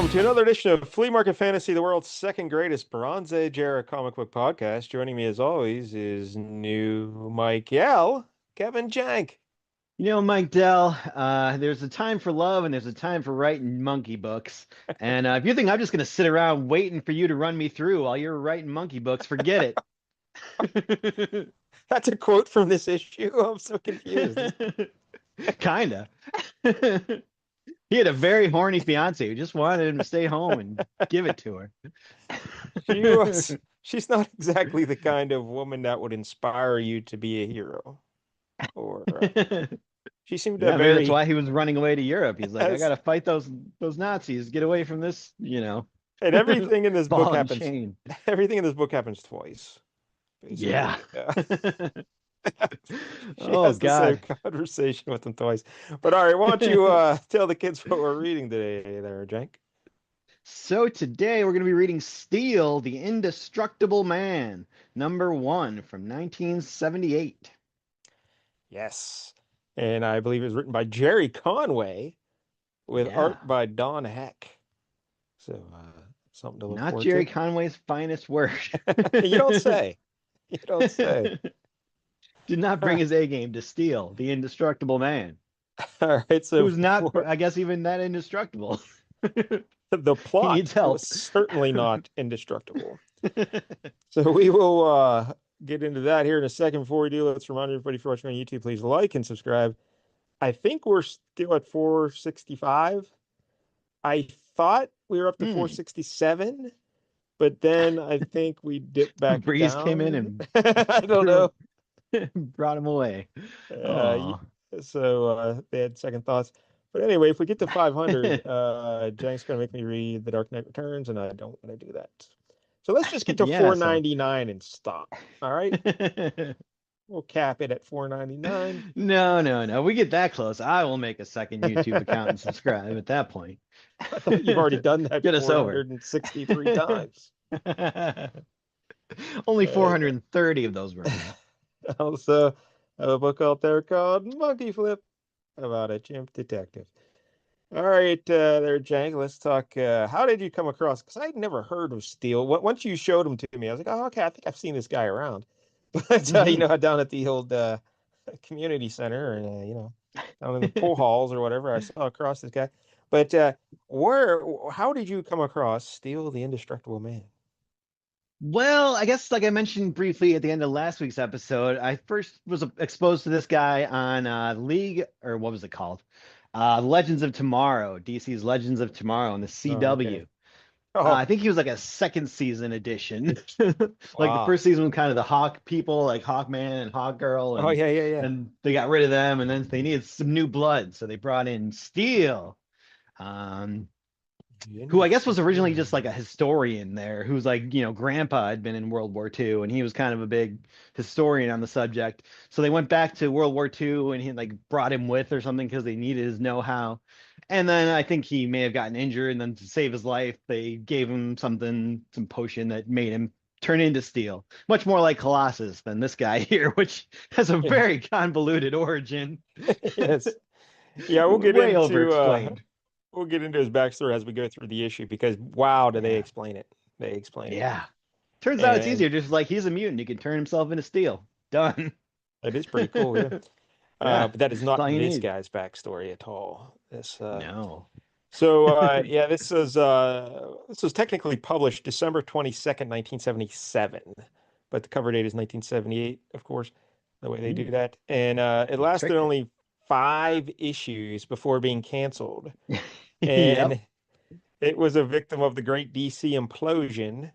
Welcome to another edition of Flea Market Fantasy, the world's second greatest Bronze Age era comic book podcast. Joining me as always is new Michael, Kevin Jank. Mike Dell, there's a time for love and there's a time for writing monkey books. And if you think I'm just going to sit around waiting for you to run me through while you're writing monkey books, forget it. That's a quote from this issue. I'm so confused. Kinda. He had a very horny fiance who just wanted him to stay home and give it to her. She's not exactly the kind of woman that would inspire you to be a hero. Or she seemed to Yeah, maybe that's very why he was running away to Europe. He's like, I as, gotta fight those Nazis, get away from this, and everything in this book ball and happens. chain. Everything in this book happens twice, basically. Yeah. She Oh has the same God. conversation with them twice. But all right, why don't you tell the kids what we're reading today there, Jank? So today we're going to be reading Steel, the Indestructible Man, #1 from 1978. Yes. And I believe it was written by Gerry Conway with Yeah, art by Don Heck. So something to look not forward Gerry to. Conway's finest work. You don't say. You don't say. Did not bring his A game to Steel, the Indestructible Man, All right, so who's not, for I guess, even that indestructible. the He plot needs help. was certainly not indestructible. So we will get into that here in a second. Before we do, let's remind everybody, if you're watching on YouTube, please like and subscribe. I think we're still at 465. I thought we were up to Hmm. 467, but then I think we dipped back Breeze came in down. and I don't know. brought him away. Uh, Oh. so they had second thoughts. But anyway, if we get to 500, Jank's going to make me read The Dark Knight Returns, and I don't want to do that. So let's just get to Yeah, so 499 and stop. All right? We'll cap it at 499. No, no, no. We get that close. I will make a second YouTube account and subscribe at that point. I thought you've already done that Get us over. 463 times. Only Uh, 430 of those were. Also, I have a book out there called Monkey Flip about a chimp detective. All right, there, Jank. Let's talk. How did you come across? Because I'd never heard of Steel. Once you showed him to me, I was like, oh, okay, I think I've seen this guy around. But down at the old community center, or down in the pool halls or whatever, I saw across this guy. But how did you come across Steel the Indestructible Man? Well, I guess like I mentioned briefly at the end of last week's episode, I first was exposed to this guy on League, or what was it called? Legends of Tomorrow, DC's Legends of Tomorrow on the Oh, okay. CW. Oh, I think he was like a second season edition. Like the wow. first season was kind of the Hawk people, like Hawkman and Hawkgirl, Oh, and yeah, yeah, yeah. then they got rid of them, and then they needed some new blood, so they brought in Steel, um, The who I guess was Indestructible originally just like Man. a historian there, who's like, grandpa had been in World War II, and he was kind of a big historian on the subject. So they went back to World War II, and he like brought him with or something because they needed his know-how. And then I think he may have gotten injured, and then to save his life, they gave him something, some potion that made him turn into steel. Much more like Colossus than this guy here, which has a Yeah. very convoluted origin. Yes. Yeah, Way over-explained. we'll get into his backstory as we go through the issue because wow, do they Yeah. explain it? They explain it. Yeah. Turns out it's And easier. Just like he's a mutant, he can turn himself into steel. Done. it is pretty cool, yeah. Yeah. But that is That's not all you this need. guy's backstory at all. No. Yeah, this was technically published December 22nd, 1977, but the cover date is 1978, of course, the way they do Hmm. that. And it They lasted tricked us. only 5 issues before being canceled. Yep. And it was a victim of the great DC implosion.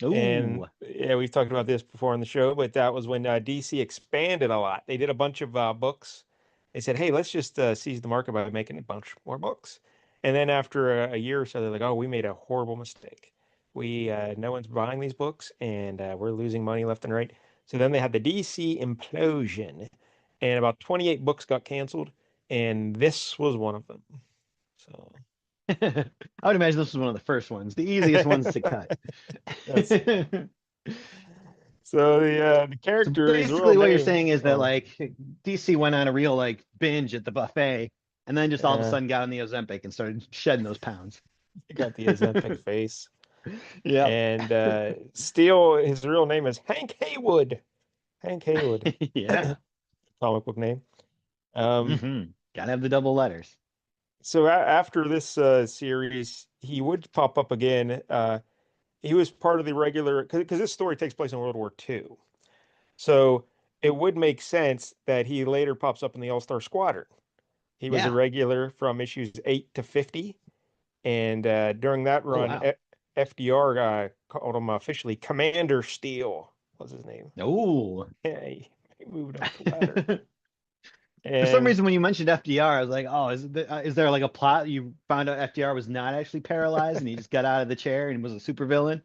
And Ooh. yeah, we've talked about this before on the show, but that was when DC expanded a lot. They did a bunch of books. They said, "Hey, let's just seize the market by making a bunch more books." And then after a year or so, they're like, "Oh, we made a horrible mistake. We no one's buying these books, and we're losing money left and right." So then they had the DC implosion, and about 28 books got canceled, and this was one of them. So I would imagine this was one of the first ones, the easiest ones to cut. yes. So the So character is real basically what you're name. saying is that Oh, like DC went on a real like binge at the buffet and then just all of a uh, sudden got on the Ozempic and started shedding those pounds. He got the Ozempic face. Yep. And Steel, his real name is Hank Haywood. Hank Haywood, Yeah. comic book name. Um, Gotta have the double letters. so after this series, he would pop up again. He was part of the regular because this story takes place in World War II. So it would make sense that he later pops up in the All-Star Squadron. He was a Yeah. regular from issues 8 to 50. And during that Oh run, wow. FDR called him officially Commander Steel was his name. Oh. Yeah, he moved up the ladder. For some And reason, when you mentioned FDR, I was like, oh, is there like a plot? You found out FDR was not actually paralyzed and he just got out of the chair and was a supervillain?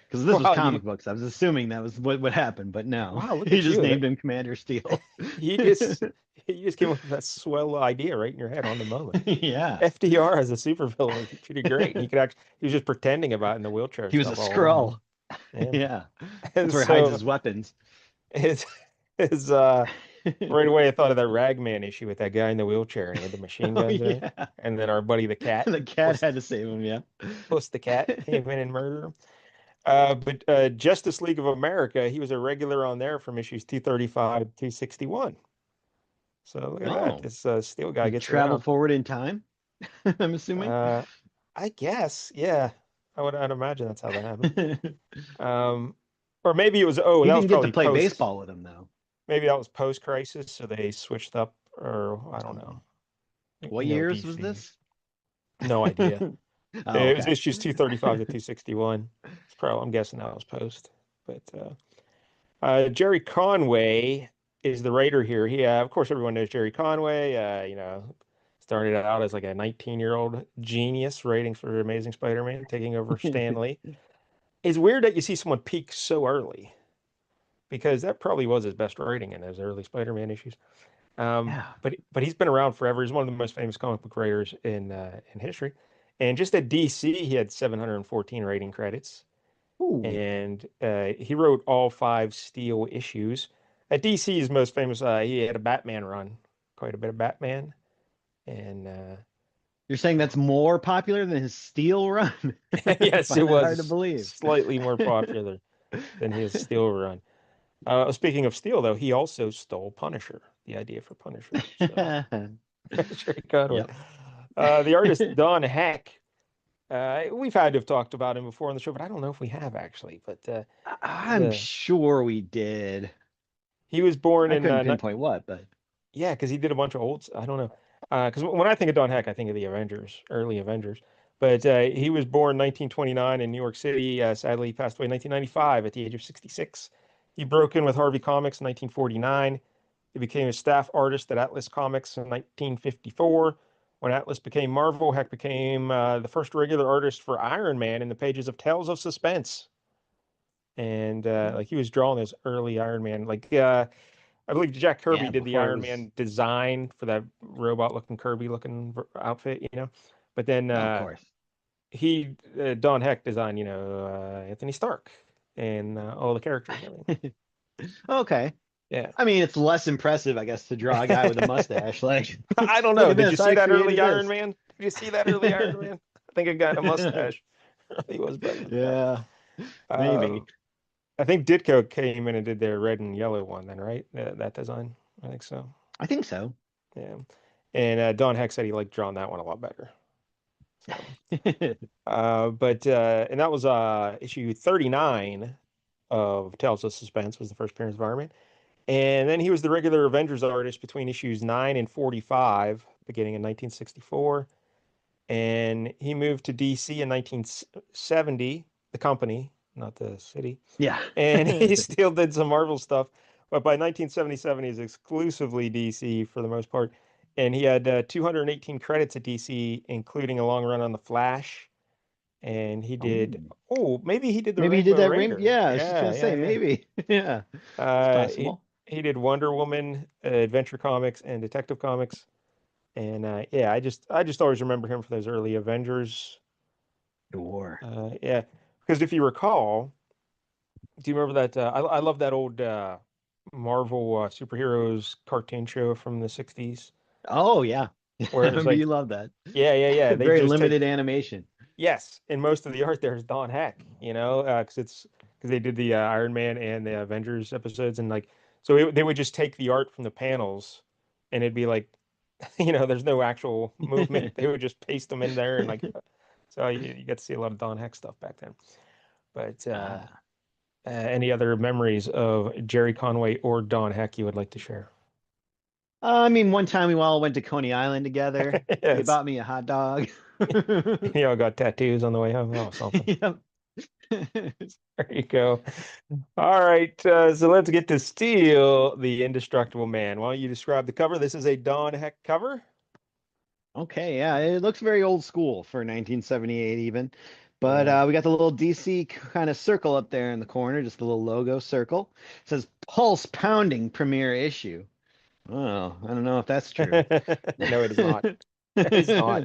Because this was wow, comic books. I was assuming that was what would happen, but no. wow, look He at just you. named him Commander Steel. You just you just came up with that swell idea right in your head on the moment. Yeah. FDR as a supervillain would be pretty great. He could actually he was just pretending about it in the wheelchair He was a stuff all along. Skrull. Yeah. Yeah. And That's where he hides so his weapons. his his right away I thought of that Ragman issue with that guy in the wheelchair and he had the machine Oh guns in it. yeah. And then our buddy the cat, The cat had to save him, yeah. Puss the cat came in and murdered him. But Justice League of America, he was a regular on there from issues 235 to 261. So look at that. Oh. This Steel guy He gets traveled around. forward in time, I'm assuming. Uh, I guess, yeah. I'd imagine that's how that happened. Um, or maybe it was, oh, He that was didn't get to probably play post, baseball with him though. maybe that was post-crisis, so they switched up, or I don't know. Oh. What You know, years was DC. this? No idea. Oh, It was okay. issues 235 to 261. It's probably, I'm guessing that was post. But Gerry Conway is the writer here. He, of course, everyone knows Gerry Conway. Started out as like a 19-year-old genius writing for Amazing Spider-Man, taking over Stan Lee. It's weird that you see someone peak so early because that probably was his best writing in those early Spider-Man issues. Yeah. But he's been around forever. He's one of the most famous comic book writers in history. And just at DC, he had 714 writing credits. Ooh. And he wrote all five Steel issues. At DC, he's most famous. He had a Batman run, quite a bit of Batman, and You're saying that's more popular than his Steel run? I yes, it find that hard to was believe. slightly more popular than his Steel run. Speaking of Steel, though, he also stole Punisher, the idea for Punisher. So that's very good one. Yep. The artist Don Heck. We've had to have talked about him before on the show, but I don't know if we have actually. But I'm the sure we did. he was born I in couldn't pinpoint what, but yeah, because he did a bunch of old. I don't know. Because when I think of Don Heck, I think of the Avengers, early Avengers. But he was born 1929 in New York City. Sadly, he passed away in 1995 at the age of 66. He broke in with Harvey Comics in 1949. He became a staff artist at Atlas Comics in 1954. When Atlas became Marvel, Heck became the first regular artist for Iron Man in the pages of Tales of Suspense. And like he was drawing those early Iron Man, like I believe Jack Kirby yeah, did the before it Iron was, Man design for that robot looking Kirby looking outfit, you know. But then oh, of course. Don Heck designed, Anthony Stark and all the characters and everything. Okay. Yeah. I mean, it's less impressive, I guess, to draw a guy with a mustache. Like, I don't look know. at Did you this. see I that early created Iron this. Man? Did you see that early Iron Man? I think a guy in a mustache really was better than that. Yeah, maybe. Um, I think Ditko came in and did their red and yellow one then, right? That design. I think so. I think so. Yeah. And Don Heck said he liked drawing that one a lot better. So, and that was issue 39 of Tales of Suspense was the first appearance of Iron Man. And then he was the regular Avengers artist between issues 9 and 45, beginning in 1964. And he moved to DC in 1970, the company, not the city. Yeah. And he still did some Marvel stuff. But by 1977, he's exclusively DC for the most part. And he had 218 credits at DC, including a long run on The Flash. And he did, Oh, oh, maybe he did the maybe he did Rainbow that rain. Raider. Yeah, I was just Yeah, gonna yeah, say yeah. maybe. Yeah, it's Uh, he, possible. he did Wonder Woman, Adventure Comics, and Detective Comics. And yeah, I just always remember him for those early Avengers. Sure. Yeah, because if you recall, do you remember that? I love that old Marvel superheroes cartoon show from the 60s Oh yeah, I where it was remember you like, love that. yeah, yeah, yeah. They Very just limited take, animation. Yes, and most of the art there is Don Heck, because they did the Iron Man and the Avengers episodes, and like, so they would just take the art from the panels, and it'd be like, there's no actual movement. They would just paste them in there, and like, so you get to see a lot of Don Heck stuff back then. But Ah. any other memories of Gerry Conway or Don Heck you would like to share? I mean, one time we all went to Coney Island together. He Yes, bought me a hot dog. got tattoos on the way home. Oh, something. Yep. There you go. All right, so let's get to Steel, the Indestructible Man. Why don't you describe the cover? This is a Don Heck cover. Okay, yeah, it looks very old school for 1978 even. But Yeah. we got the little DC kind of circle up there in the corner, just the little logo circle. It says Pulse Pounding Premiere Issue. Oh, I don't know if that's true. No, it is not. It is not.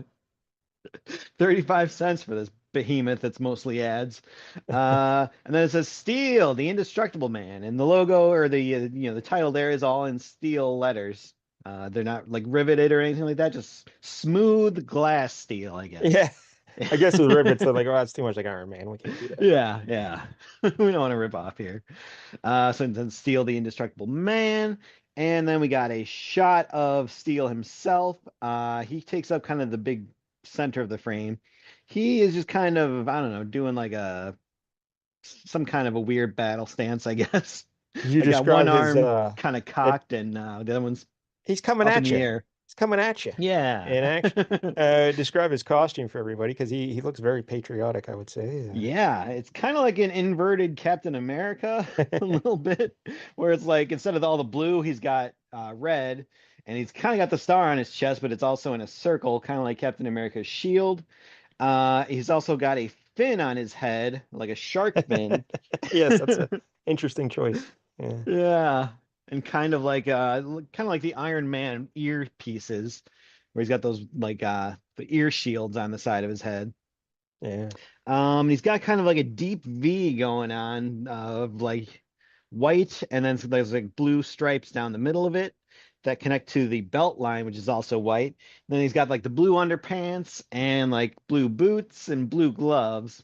35 cents for this behemoth that's mostly ads. And then it says Steel, the Indestructible Man. And the logo or the title there is all in steel letters. They're not like riveted or anything like that, just smooth glass steel, I guess. Yeah. I guess with rivets, they're like, oh, that's too much like Iron Man. We can't do that. Yeah, yeah. We don't want to rip off here. So then Steel, the Indestructible Man. And then we got a shot of Steel himself. He takes up kind of the big center of the frame. He is just kind of, I don't know, doing like some kind of a weird battle stance, I guess. You Like got one describe his arm kind of it, cocked and the other one's he's coming up in at the you. air. He's coming at you Yeah. in action. Describe his costume for everybody because he looks very patriotic, I would say. Yeah, it's kind of like an inverted Captain America a little bit, where it's like instead of all the blue, he's got red, and he's kind of got the star on his chest, but it's also in a circle, kind of like Captain America's shield. He's also got a fin on his head, like a shark fin. Yes, that's a interesting choice. Yeah. Yeah, and kind of like the Iron Man ear pieces, where he's got those like the ear shields on the side of his head. Yeah. He's got kind of like a deep V going on of like white, and then there's like blue stripes down the middle of it that connect to the belt line, which is also white. Then he's got like the blue underpants and like blue boots and blue gloves.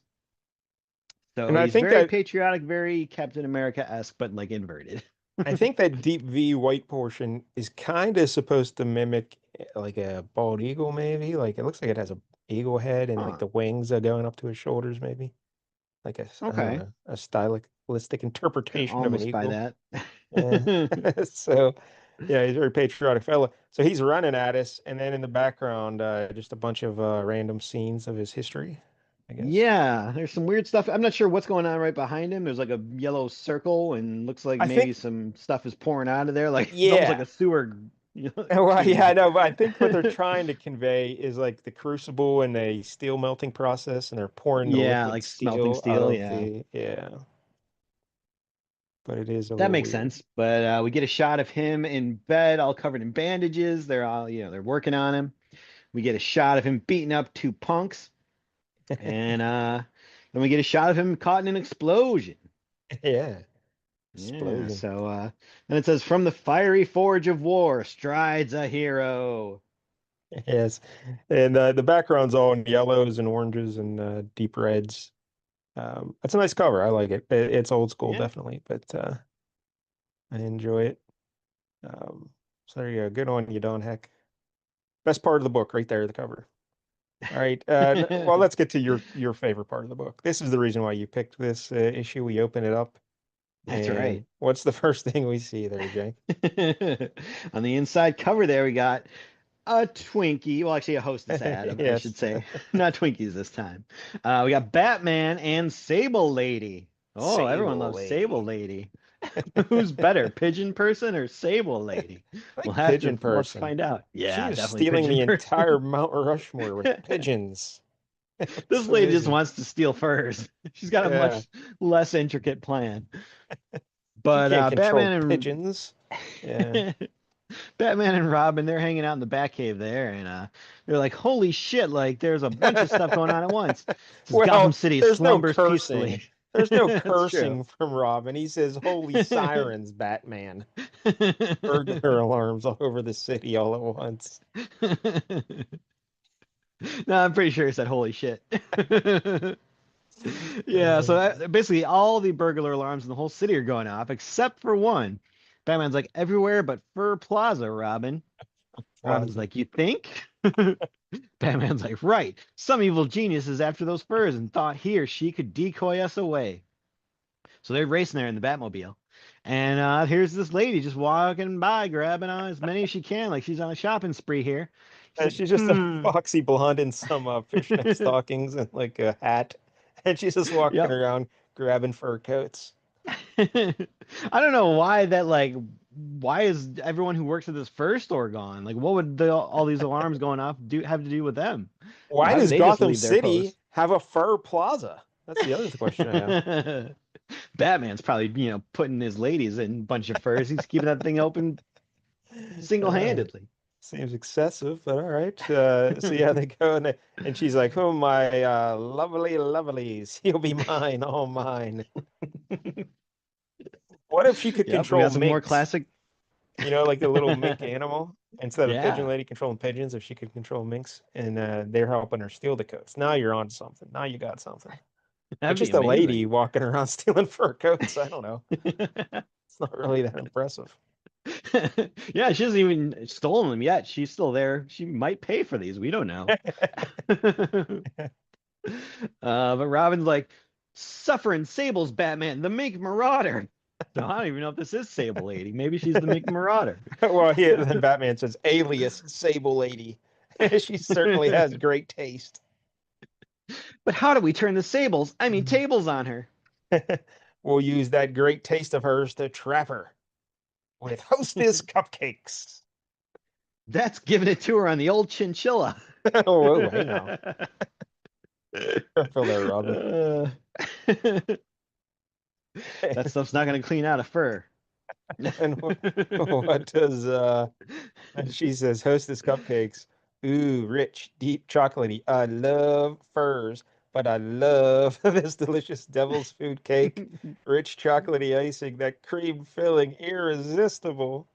So And he's very patriotic, very Captain America-esque, but like inverted. I think that deep V white portion is kind of supposed to mimic like a bald eagle, maybe. Like it looks like it has a eagle head and like Huh. the wings are going up to his shoulders, maybe. Like I don't Okay. know, a stylistic Can interpretation of an almost buy eagle. that. Yeah. So yeah, he's a very patriotic fella. So he's running at us, and then in the background, just a bunch of random scenes of his history, I guess. Yeah, there's some weird stuff. I'm not sure what's going on right behind him. There's like a yellow circle and looks like I maybe think, some stuff is pouring out of there. Like it's almost like yeah. a sewer, Well, yeah, I tube. know, but I think what they're trying to convey is like the crucible and a steel melting process, and they're pouring the Yeah, liquid like smelting steel out steel. of Yeah, the, yeah, but it is a that little makes weird. sense. But we get a shot of him in bed, all covered in bandages. They're all, they're working on him. We get a shot of him beating up two punks, and then we get a shot of him caught in an explosion. Yeah, Yeah, explosion. so and it says, "From the fiery forge of war strides a hero." Yes, and the background's all in yellows and oranges and deep reds. It's a nice cover. I like it. It's old school, Yeah. definitely, but I enjoy it. So there you go. Good on you, Don Heck. Best part of the book, right there, the cover. All right. Well, let's get to your favorite part of the book. This is the reason why you picked this issue. We open it up, That's right. and what's the first thing we see there, Jake? On the inside cover there, we got a Twinkie. Well, actually, a Hostess ad, I Yes, should say. Not Twinkies this time. We got Batman and Sable Lady. Oh, everyone Sable loves Sable Lady. Lady. Who's better, Pigeon Person or Sable Lady? I We'll like have Pigeon to let's Person. find out. She Yeah, was definitely stealing Pigeon the Person. entire Mount Rushmore with pigeons. This It's lady just amazing. wants to steal furs. She's got a Yeah, much less intricate plan. she But can't control Batman pigeons. Yeah. and Batman and Robin, they're hanging out in the Batcave there, and they're like, "Holy shit! Like, there's a bunch of stuff going on at once." It says Gotham Well, City there's no slumbers cursing. peacefully. There's no That's true. cursing from Robin. He says, "Holy sirens, Batman." Burglar alarms all over the city all at once. No, I'm pretty sure he said holy shit. Yeah, so Uh, basically all the burglar alarms in the whole city are going off except for one. Batman's like everywhere but Fur Plaza, Robin. Robin's Plaza. like, you think? Batman's like, right. Some evil genius is after those furs and thought he or she could decoy us away. So they're racing there in the Batmobile. And here's this lady just walking by, grabbing on as many as she can, like she's on a shopping spree here. She's And like, she's just a hmm. foxy blonde in some fishnet stockings and like a hat. And she's just walking Yep. around grabbing fur coats. I don't know why that like why is everyone who works at this fur store gone? Like what would all these alarms going off do have to do with them? Why Why would does they just Gotham leave their City posts? have a fur plaza? That's the other question I have. Batman's probably, putting his ladies in a bunch of furs. He's keeping that thing open All right. single-handedly. Seems excessive, but all right. So yeah, they go and she's like, "Oh my lovely lovelies, you'll be mine, all mine." What if she could Yep, we control got some more minks? classic. You know, like the little mink animal. Instead of pigeon Yeah, lady controlling pigeons, if she could control minks, and they're helping her steal the coats. Now you're on something. Now you got something. But that'd be just a lady amazing. walking around stealing fur coats, I don't know. It's not really that impressive. Yeah, she hasn't even stolen them yet. She's still there. She might pay for these. We don't know. But Robin's like, suffering Sable's Batman, the Mink Marauder. So I don't even know if this is Sable Lady. Maybe she's the Mink Marauder. Well, then Batman says, "Alias Sable Lady." She certainly has great taste. But how do we turn the Sables, I mean tables on her? We'll use that great taste of hers to trap her with Hostess cupcakes. That's giving it to her on the old chinchilla. Oh, whoa, hey now. Careful there, Robin. Uh, that stuff's not going to clean out a fur. And what does she says, Hostess cupcakes. Ooh, rich, deep chocolatey. I love furs, but I love this delicious devil's food cake. Rich chocolatey icing, that cream filling, irresistible.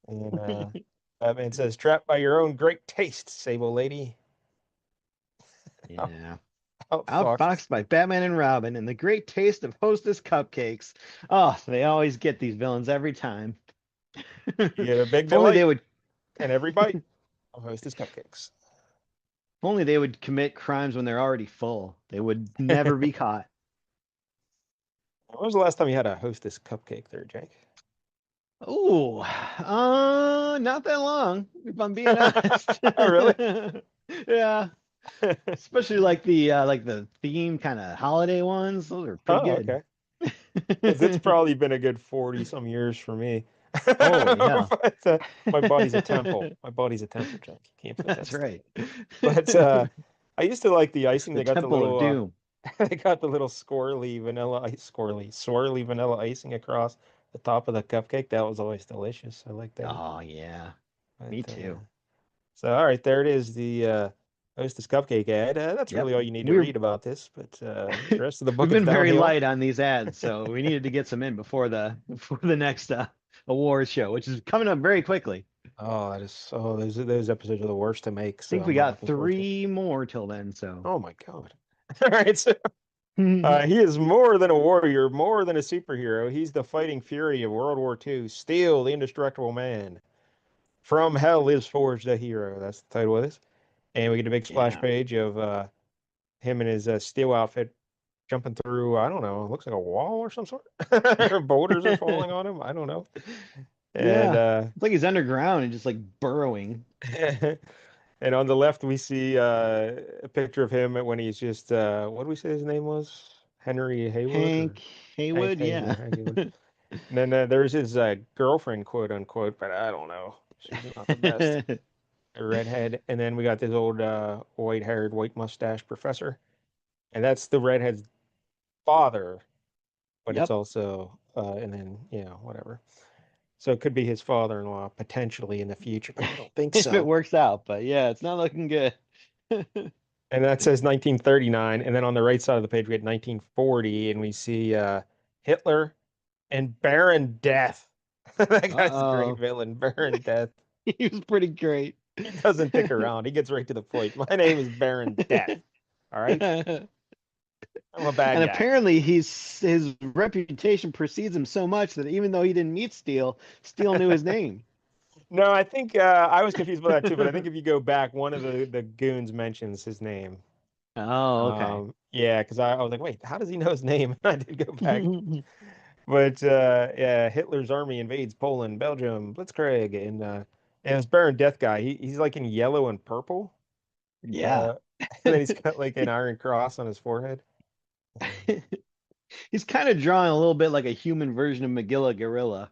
And Batman says, trapped by your own great taste, Sable Lady. Yeah. Outfoxed. Outfoxed by Batman and Robin and the great taste of Hostess cupcakes. Oh, they always get these villains every time. You get a big If only they delight, would and every bite of Hostess cupcakes. if only they would commit crimes when they're already full. They would never be caught. When was the last time you had a Hostess cupcake there, Jake? Oh, not that long, if I'm being honest. Really? Yeah, especially like the theme kind of holiday ones. Those are pretty Oh, good. okay. Because it's probably been a good 40 some years for me. Holy hell. But my body's a temple. My body's a temple, Jack. You can't put that That's stuff. right. But I used to like the icing. The They got the Temple of little Doom. they got the little swirly vanilla icing across the top of the cupcake. That was always delicious. I like that. Oh yeah, But me too. so all right, there it is, the Hostess cupcake ad. That's Yep. really all you need to We're read about this, but the rest of the we've book is been very downhill. light on these ads, so we needed to get some in before the next awards show, which is coming up very quickly. Oh, that is those episodes are the worst to make, I so think I'm we not got looking forward to it. three more till then, so. Oh my God. All right, so he is more than a warrior, more than a superhero. He's the fighting fury of World War II. Steel, the indestructible man. From hell is forged a hero. That's the title of this. And we get a big splash Yeah. page of him in his steel outfit jumping through, I don't know, it looks like a wall or some sort. Boulders are falling on him. I don't know. And Yeah. It's like he's underground and just like burrowing. and on the left we see a picture of him when he's just what do we say his name was? Henry Haywood or Hank Hank Haywood, Haywood, yeah. Hank Haywood. And then there's his girlfriend, quote unquote, but I don't know. She's not the best. A redhead. And then we got this old white-haired, white mustache professor. And that's the redhead's father, but it's Yep. also and then whatever. So it could be his father-in-law potentially in the future, but I don't think If it so. works out, but yeah, it's not looking good. And that says 1939, and then on the right side of the page we get 1940, and we see Hitler and Baron Death. That guy's a great Uh-oh. villain, Baron Death. He was pretty great. He doesn't dick around. He gets right to the point. My name is Baron Death. All right. And I'm a bad guy. apparently his reputation precedes him so much that even though he didn't meet Steele, Steele knew his name. No, I think I was confused by that too, but I think if you go back, one of the goons mentions his name. Oh, okay. Yeah, because I was like, wait, how does he know his name? I did go back. But yeah, Hitler's army invades Poland, Belgium, Blitzkrieg, and it's Baron Death guy. He's like in yellow and purple. Yeah. Uh, and then he's got like an iron cross on his forehead. He's kind of drawing a little bit like a human version of Magilla Gorilla.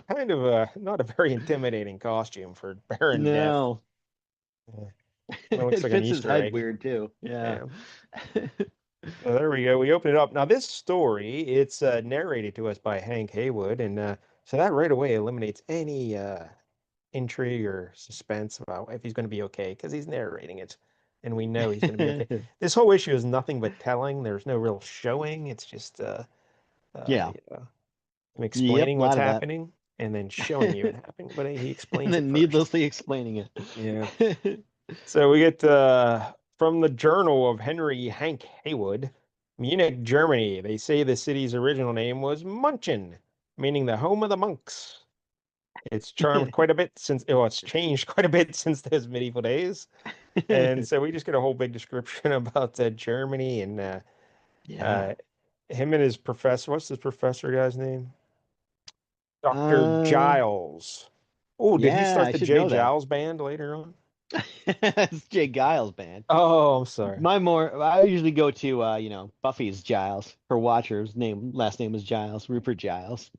Kind of a not a very intimidating costume for Baron Death. No. Yeah, it looks It like an fits his Easter head egg. weird too. Yeah. Yeah. So there we go. We open it up. Now this story, it's narrated to us by Hank Haywood, and so that right away eliminates any intrigue or suspense about if he's going to be okay because he's narrating it, and we know he's going to be okay. This whole issue is nothing but telling. There's no real showing. It's just Yeah. you know, him Yep, explaining a what's lot of that. happening and then showing you it happening, but he And explains it then first. needlessly explaining Yeah. it. So we get from the journal of Henry Hank Haywood, Munich, Germany. They say the city's original name was Munchen, meaning the home of the monks. It's charmed quite a bit since, well, it's changed quite a bit since those medieval days. And so we just get a whole big description about Germany and Yeah. uh, him and his professor. What's this professor guy's name? Dr. Uh, Giles. Oh, did he yeah, start I the should J. know that. Giles band later on? It's Jay Giles band. Oh, I'm sorry. I usually go to Buffy's Giles. Her watcher's last name was Giles, Rupert Giles.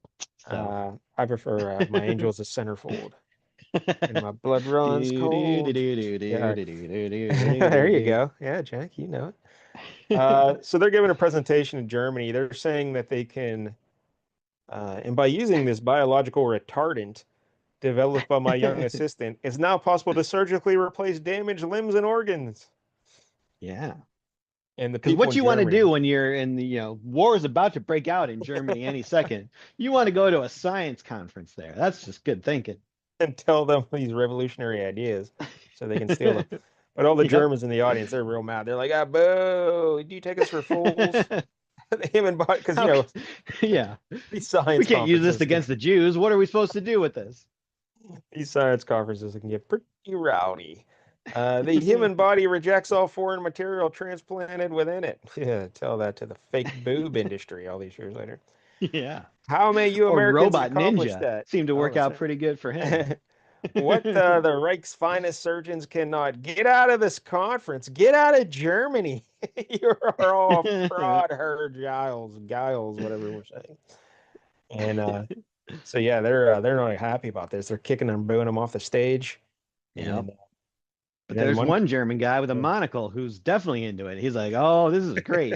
So I prefer my angels as centerfold, and my blood runs do do do cold. do do Yeah, do do do do there do you do go. Yeah, Jack, you know it. do. So they're giving a presentation in Germany. They're saying that they can, and by using this biological retardant developed by my young assistant, it's now possible to surgically replace damaged limbs and organs. Yeah. And the Because people what in you want to Germany do when you're in the, war is about to break out in Germany any second. You want to go to a science conference there. That's just good thinking. and tell them these revolutionary ideas so they can steal them. But all the Yep. Germans in the audience, they're real mad. They're like, ah, boo, do you take us for fools? Him and Bud, because How? Yeah. these We science can't use this conferences can against the Jews. What are we supposed to do with this? these science conferences can get pretty rowdy. The human body rejects all foreign material transplanted within it. Yeah, tell that to the fake boob industry all these years later. Yeah. How may you Or Americans Robot accomplish Ninja that? seemed to Oh, work that's out it. pretty good for him. What the Reich's finest surgeons cannot get out of this conference. Get out of Germany. You're all fraud, her Giles, whatever we're saying. And so yeah, they're not happy about this. They're kicking and booing him off the stage. Yep. And, But then there's one one German guy with a monocle who's definitely into it. He's like, "Oh, this is great.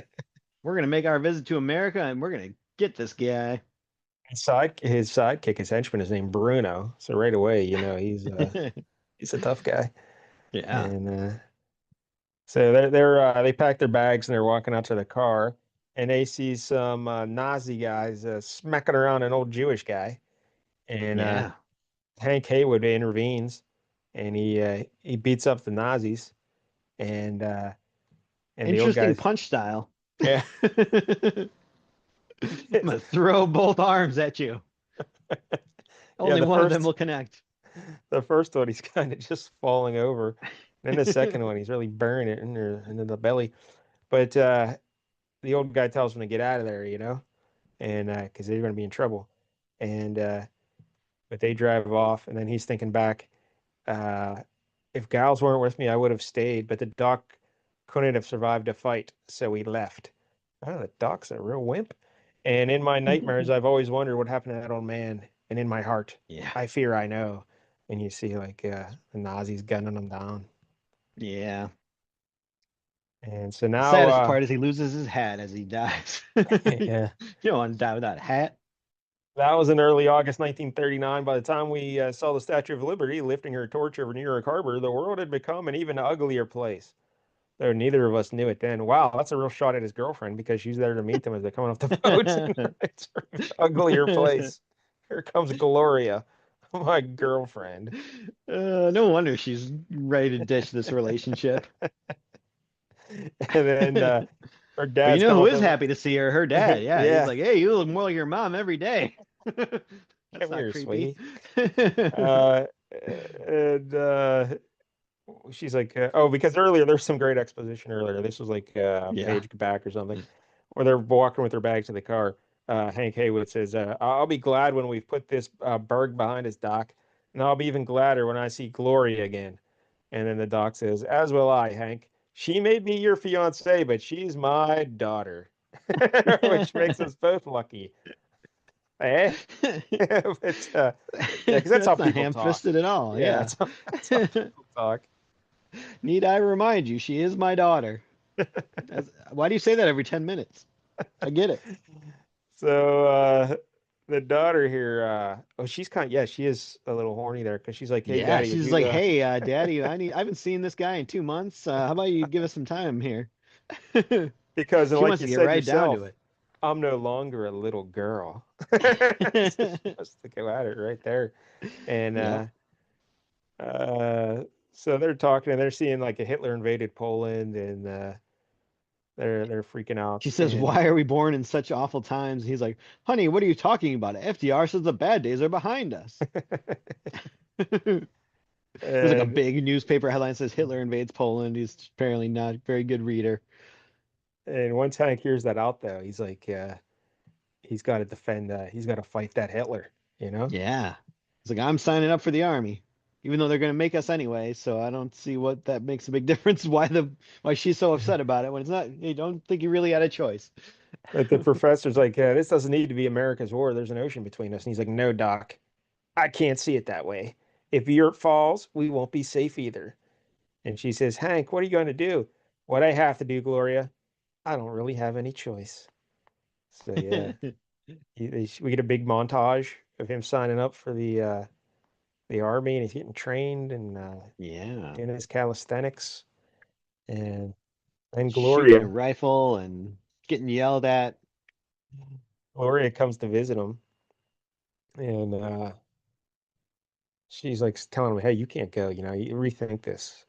We're gonna make our visit to America, and we're gonna get this guy." his sidekick, his henchman is named Bruno. So right away, he's a tough guy. Yeah, And so they pack their bags and they're walking out to the car, and they see some Nazi guys smacking around an old Jewish guy, and yeah. Hank Haywood intervenes, and he beats up the Nazis, and the old Interesting guys, punch style. yeah, I'm gonna throw both arms at you. yeah, Only one of them will connect. the first one he's kind of just falling over, and then the second one he's really burning it into the belly, but the old guy tells him to get out of there, and because they're going to be in trouble, and but they drive off, and then he's thinking back, uh, if gals weren't with me, I would have stayed, but the doc couldn't have survived a fight, so he left. Oh, the doc's a real wimp. And in my nightmares, I've always wondered what happened to that old man. And in my heart, Yeah, I fear I know. And you see like the Nazis gunning them down. yeah. And so The now, saddest part is he loses his hat as he dies. You yeah, don't want to die without a hat. that was in early August 1939. By the time we saw the Statue of Liberty lifting her torch over New York Harbor, the world had become an even uglier place. Though neither of us knew it then. Wow, that's a real shot at his girlfriend because she's there to meet them as they're coming off the boat. It's an uglier place. Here comes Gloria. my girlfriend. No wonder she's ready to ditch this relationship. And then her But you dad's know come who up is to happy to see her? Her dad. him. Yeah, he's Yeah, like, hey, you look more like your mom every day. That's come not here, creepy. sweetie. Uh, and she's like, oh, because earlier there's some great exposition earlier. This was like a Yeah. page back or something, where they're walking with their bags to the car. Hank Haywood says, I'll be glad when we've put this Berg behind us, Doc, and I'll be even gladder when I see Gloria again. And then the doc says, as will I, Hank. She may be your fiance, but she's my daughter, which makes us both lucky. Eh? But yeah, because that's how That's not people talk. ham-fisted at all. Yeah, Yeah. that's how people talk. Need I remind you, she is my daughter. Why do you say that every 10 minutes? I get it. So the daughter here, oh, she's yeah, she is a little horny there because she's like, hey, Yeah, daddy, would she's you like, "Hey, Daddy, I haven't seen this guy in 2 months. How about you give us some time here?" because and She like wants you to get said right down to yourself, it. I'm no longer a little girl. So she wants to go at it right there. And Yep. uh so they're talking and they're seeing like a Hitler invaded Poland and they're freaking out She says, and "Why are we born in such awful times?" He's like, "Honey, what are you talking about? FDR says the bad days are behind us." There's like a and big newspaper headline that says Hitler invades Poland. He's apparently not a very good reader. and once Hank hears that out though, he's like he's got to defend he's got to fight that Hitler, you know? Yeah. He's like, "I'm signing up for the army." Even though they're going to make us anyway, so I don't see what that makes a big difference. Why she's so upset about it when it's not. You don't think you really had a choice. But the professor's like, this doesn't need to be America's war. There's an ocean between us. And he's like, no, Doc, I can't see it that way. If Europe falls, we won't be safe either. And she says, Hank, what are you going to do? What I have to do, Gloria? I don't really have any choice. So yeah, we get a big montage of him signing up for the army, and he's getting trained and Yeah. doing his calisthenics. And then Shooting a Gloria, rifle and getting yelled at. Gloria comes to visit him, and she's like telling him, "Hey, you can't go. You know, you rethink this."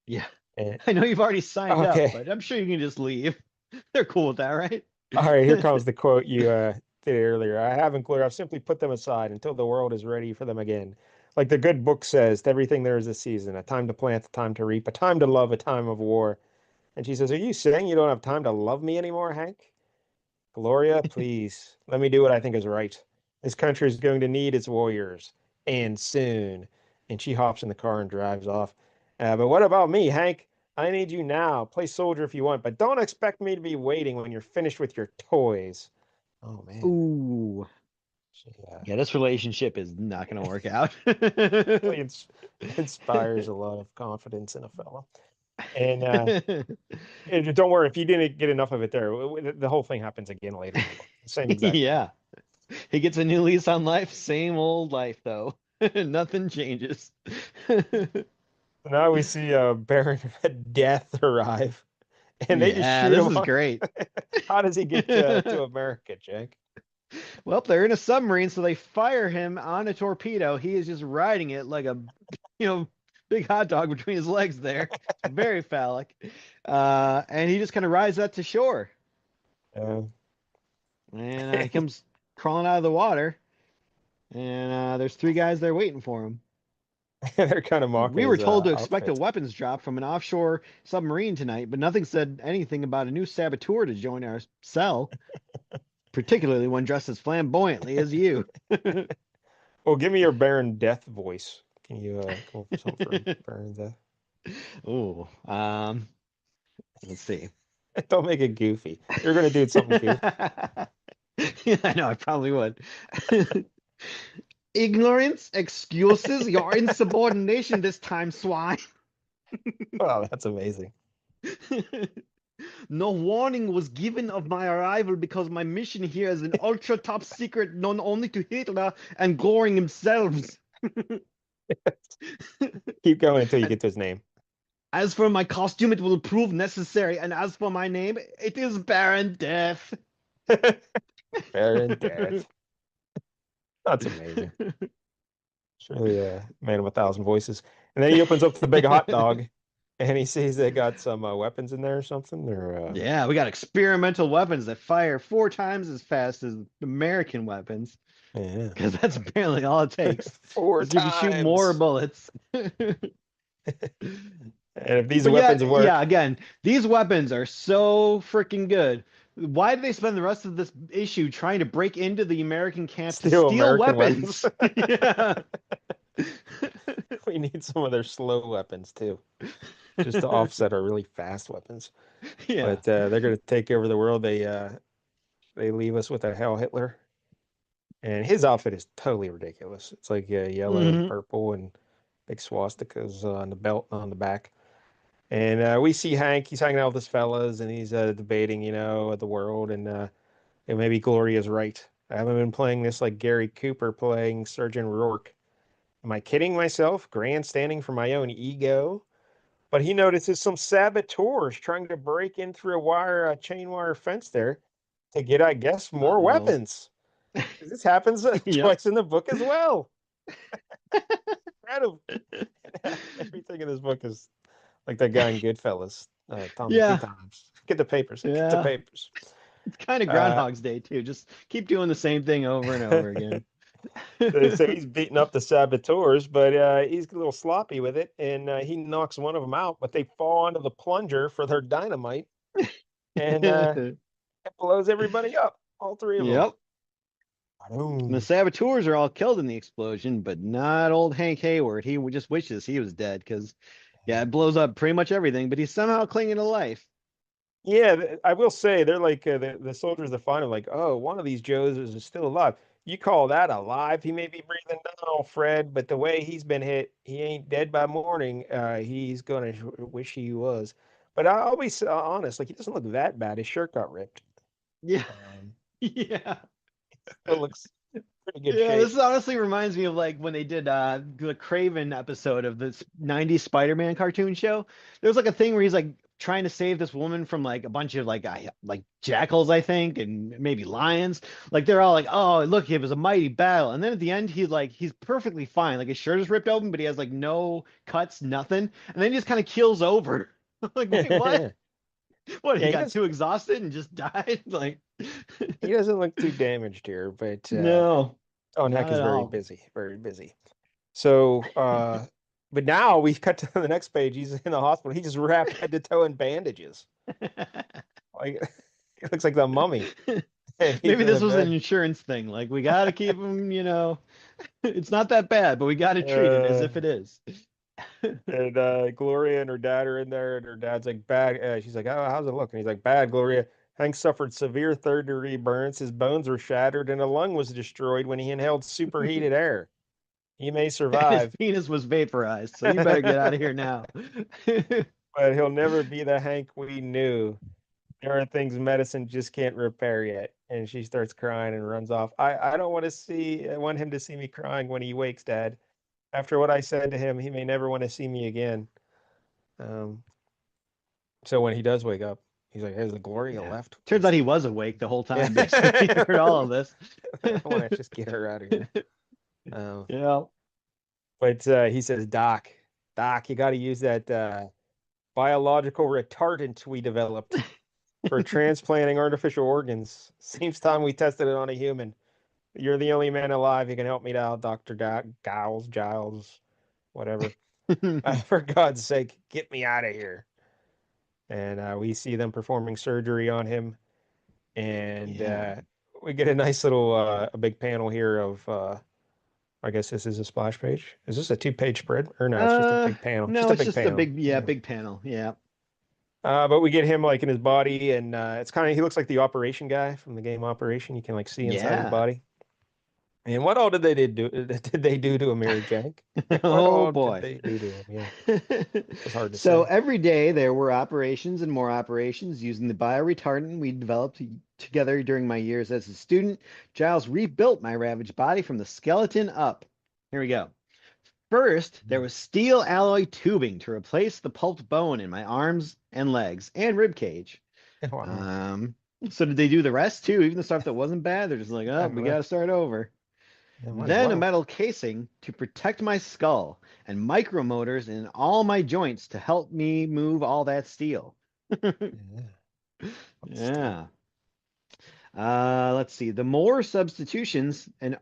Yeah. And I know you've already signed up, okay, but I'm sure you can just leave. They're cool with that, right? all right. Here comes the quote you did earlier. I haven't clear. I've simply put them aside until the world is ready for them again. Like the good book says, to everything there is a season, a time to plant, a time to reap, a time to love, a time of war. And she says, "Are you saying you don't have time to love me anymore, Hank?" Gloria, please let me do what I think is right. This country is going to need its warriors, and soon. And she hops in the car and drives off. But what about me, Hank? I need you now. Play soldier if you want, but don't expect me to be waiting when you're finished with your toys. Oh man, Ooh. she Yeah, this relationship is not going to work out. really inspires a lot of confidence in a fellow. And don't worry if you didn't get enough of it there. The whole thing happens again later in the book. Same exact thing. Yeah. He gets a new lease on life. Same old life, though. Nothing changes. Now we see Baron Death arrive, and they just Yeah, shoot this him is off. great. How does he get to America, Jake? Well, they're in a submarine, so they fire him on a torpedo. He is just riding it like a, you know, big hot dog between his legs there. It's very phallic. And he just kind of rides that to shore. Uh, And he comes crawling out of the water. And there's three guys there waiting for him. they're kind of mocking We were his told to expect a outfit. weapons drop from an offshore submarine tonight, but nothing said anything about a new saboteur to join our cell, particularly one dressed as flamboyantly as you. Well, give me your Baron Death voice. Can you come up with something for Baron Death? Oh, let's see. Don't make it goofy. You're gonna do something goofy. Yeah, I know, I probably would. Ignorance excuses your insubordination this time, swine. Wow, that's amazing. No warning was given of my arrival because my mission here is an ultra top secret known only to Hitler and Goring themselves. Keep going until you And get to his name. as for my costume, it will prove necessary. And as for my name, it is Baron Death. Baron Death. That's amazing. It's really a man of a thousand voices. And then he opens up the big hot dog, and he sees they got some weapons in there or something. Or Yeah, we got experimental weapons that fire 4 times as fast as American weapons, yeah, because that's apparently all it takes. four Is you can shoot more times. bullets. And if these But yeah, weapons yeah, work, again, these weapons are so freaking good. Why do they spend the rest of this issue trying to break into the American camp to steal steal American weapons. weapons? Yeah. We need some of their slow weapons too, just to offset our really fast weapons. Yeah. But they're going to take over the world. They leave us with a Hell Hitler, and his outfit is totally ridiculous. It's like yellow and Hmm. purple and big swastikas on the belt and on the back. And we see Hank. He's hanging out with his fellas, and he's debating, the world, and maybe Gloria's right. I haven't been playing this like Gary Cooper playing Surgeon Rourke. Am I kidding myself? Grandstanding for my own ego? But he notices some saboteurs trying to break in through a chain wire fence there to get, I guess, more Uh-oh. weapons. This happens Yep. twice in the book as well. Incredible. Everything in this book is like that guy in Goodfellas, Tommy Two Yeah. Times. Get the papers. Get the Yeah. papers. It's kind of Uh, Groundhog's Day too. Just keep doing the same thing over and over again. so he's beating up the saboteurs, but he's a little sloppy with it, and he knocks one of them out. But they fall onto the plunger for their dynamite, and it blows everybody up. All three of them. Yep. And the Boom. saboteurs are all killed in the explosion, but not old Hank Hayward. He just wishes he was dead because, yeah, it blows up pretty much everything, but he's somehow clinging to life. Yeah, I will say they're like the soldiers that find him, like, oh, one of these Joes is still alive. You call that alive? He may be breathing now, Fred, but the way he's been hit, he ain't dead by morning. He's gonna wish he was. But I'll be honest, like he doesn't look that bad. His shirt got ripped. Yeah. Um, Yeah. still looks pretty good Yeah, shape. this honestly reminds me of like when they did the Craven episode of this 90s Spider-Man cartoon show. There was like a thing where he's like trying to save this woman from like a bunch of like jackals, I think, and maybe lions. Like they're all like, "Oh, look, it was a mighty battle." And then at the end he's perfectly fine. Like his shirt is ripped open, but he has like no cuts, nothing. And then he just kind of keels over. Like, wait, what? Yeah, What, he he got does. too exhausted and just died? Like He doesn't look too damaged here, but no, oh, Heck not is at very all. busy, very busy. So, but now we cut to the next page. He's in the hospital. He's just wrapped head to toe in bandages. Like it looks like the mummy, and he's Maybe in this the was an bed. insurance thing. Like we got to keep him. It's not that bad, but we got to treat it as Uh, if it is. and Gloria and her dad are in there, and her dad's like, bad. She's like, oh, how's it look? And he's like, bad, Gloria. Hank suffered severe third-degree burns. His bones were shattered, and a lung was destroyed when he inhaled superheated air. He may And his survive, penis was vaporized, so you better get out of here now. but he'll never be the Hank we knew. There are things medicine just can't repair yet. And she starts crying and runs off. I don't want to see, I want him to see me crying when he wakes, Dad. After what I said to him, he may never want to see me again. Um, so when he does wake up, he's like, has the Gloria Yeah. left? Turns out he was awake the whole Yeah. time, basically. He heard all of this. I want to just get her out of here. Um, Yeah. but he says, Doc, you got to use that biological retardant we developed for transplanting artificial organs. Seems time we tested it on a human. You're the only man alive who can help me out, Dr. Giles, whatever. For God's sake, get me out of here. And we see them performing surgery on him. And Yeah. we get a nice little, a big panel here of, I guess this is a splash page. Is this a two-page spread? Or no, it's just a big panel. Just No, a it's big just a panel. big, yeah, Yeah. big panel. Yeah. But we get him like in his body, and it's kind of, he looks like the operation guy from the game Operation. You can like see inside his Yeah. body. And what all did they do? Did they do to him, Mary Jack? What Oh all did boy. they do to him? Yeah, it's hard to So say. every day there were operations and more operations using the bioretardant we developed together during my years as a student. Giles rebuilt my ravaged body from the skeleton up. Here we go. First, there was steel alloy tubing to replace the pulped bone in my arms and legs and rib cage. Wow. Um, so did they do the rest too? Even the stuff that wasn't bad? They're just like, I oh, don't we know. got to start over. Yeah, might as then a well. metal casing to protect my skull, and micromotors in all my joints to help me move all that steel. Yeah. Steel. Yeah. Let's see. Then more substitutions, an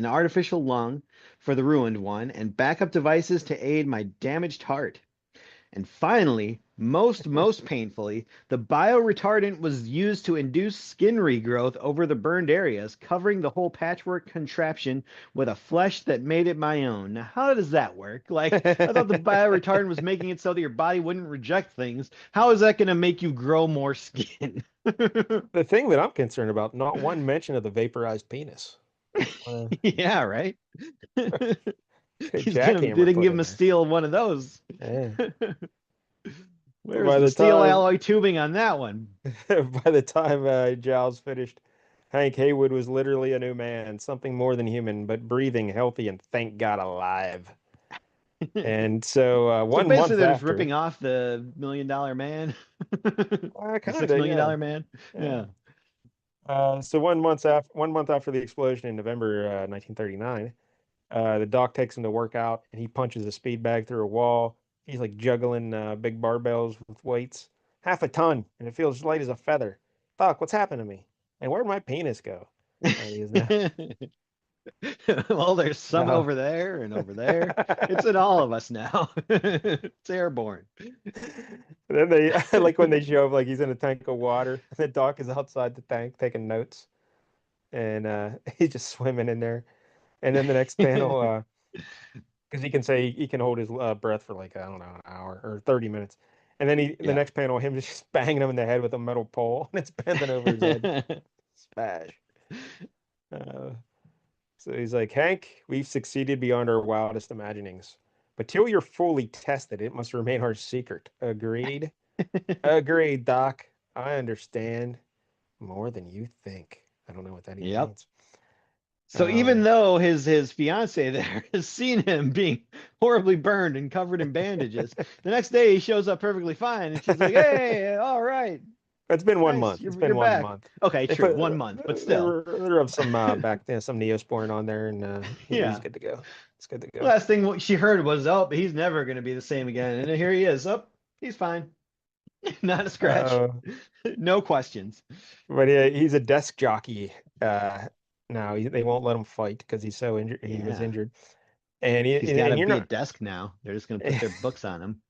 artificial lung for the ruined one, and backup devices to aid my damaged heart. And finally, most painfully, the bioretardant was used to induce skin regrowth over the burned areas, covering the whole patchwork contraption with a flesh that made it my own. Now, how does that work? Like, I thought the bioretardant was making it so that your body wouldn't reject things. How is that going to make you grow more skin? The thing that I'm concerned about, not one mention of the vaporized penis. Uh, Yeah, right. Get a He's gonna they jackhammer didn't put give him in a there. steel one of those. Yeah. Where's By the the steel time alloy tubing on that one? by the time Giles finished, Hank Haywood was literally a new man, something more than human, but breathing, healthy, and thank God alive. And so So one basically, month they're just after, ripping off the $1 million man, the kind six of, million yeah, dollar man. yeah. Yeah, So 1 month after the explosion in November 1939, the doc takes him to work out, and he punches a speed bag through a wall. He's like juggling big barbells with weights, half a ton, and it feels light as a feather. Doc, what's happened to me? And where'd my penis go? He is now. well, there's some now over there and over there. It's in all of us now. It's airborne. then they like when they show up, like he's in a tank of water. The doc is outside the tank taking notes, and he's just swimming in there. And then the next panel, because he can say he can hold his breath for like I don't know an hour or 30 minutes, and then the Yeah. next panel him just banging him in the head with a metal pole and it's bending over his head. Smash. Uh, so he's like, Hank, we've succeeded beyond our wildest imaginings, but till you're fully tested, it must remain our secret. Agreed. Agreed, Doc. I understand more than you think. I don't know what that even Yep. means. So even Um, though his fiance there has seen him being horribly burned and covered in bandages, the next day he shows up perfectly fine, and she's like, "Hey, all right, It's been one nice, month. It's you're been one back." month. Okay, They true, put 1 month, but there still, were there of some back then some Neosporin on there, and he's yeah. good to go. It's good to go. Last thing she heard was, "Oh, he's never going to be the same again," and here he is. Oh, he's fine, not a scratch, Uh, no questions. but he's a desk jockey now. They won't let him fight because he's so injured. He was Yeah, injured, and he's got to you're be a not. desk now. They're just going to put their books on him.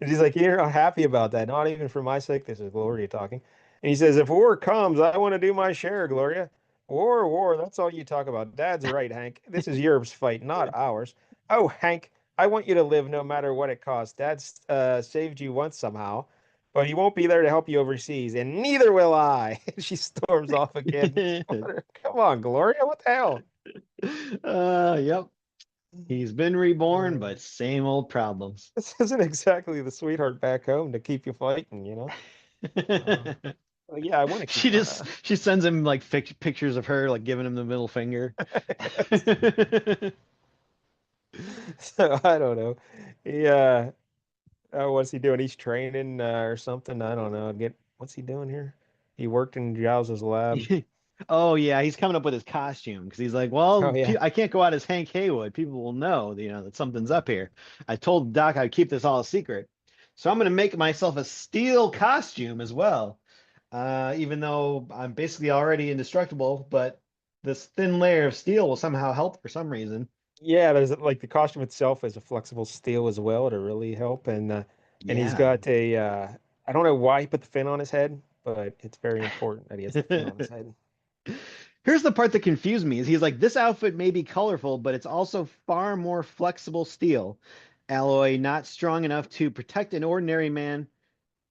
And he's like, you're not happy about that. Not even for my sake. This is Gloria talking. And he says, if war comes, I want to do my share, Gloria. War, that's all you talk about. Dad's right, Hank. This is Europe's fight, not ours. Oh, Hank, I want you to live no matter what it costs. Dad's saved you once somehow, but he won't be there to help you overseas, and neither will I. She storms off again. Come on, Gloria, what the hell? Yep. He's been reborn, Uh, but same old problems. this isn't exactly the sweetheart back home to keep you fighting, you know? Uh, well, yeah, I want to keep. She sends him like pictures of her like giving him the middle finger. So I don't know. He what's he doing? He's training or something. I don't know. Get what's he doing here? He worked in Giles's lab. Oh yeah, he's coming up with his costume because he's like, Oh well, yeah. I can't go out as Hank Haywood. People will know, that something's up here. I told Doc I'd keep this all a secret, so I'm gonna make myself a steel costume as well. Even though I'm basically already indestructible, but this thin layer of steel will somehow help for some reason. Yeah, there's like the costume itself is a flexible steel as well to really help and he's Yeah. got a I don't know why he put the fin on his head, but it's very important that he has the fin on his head. Here's the part that confused me is he's like, this outfit may be colorful, but it's also far more flexible steel. Alloy not strong enough to protect an ordinary man,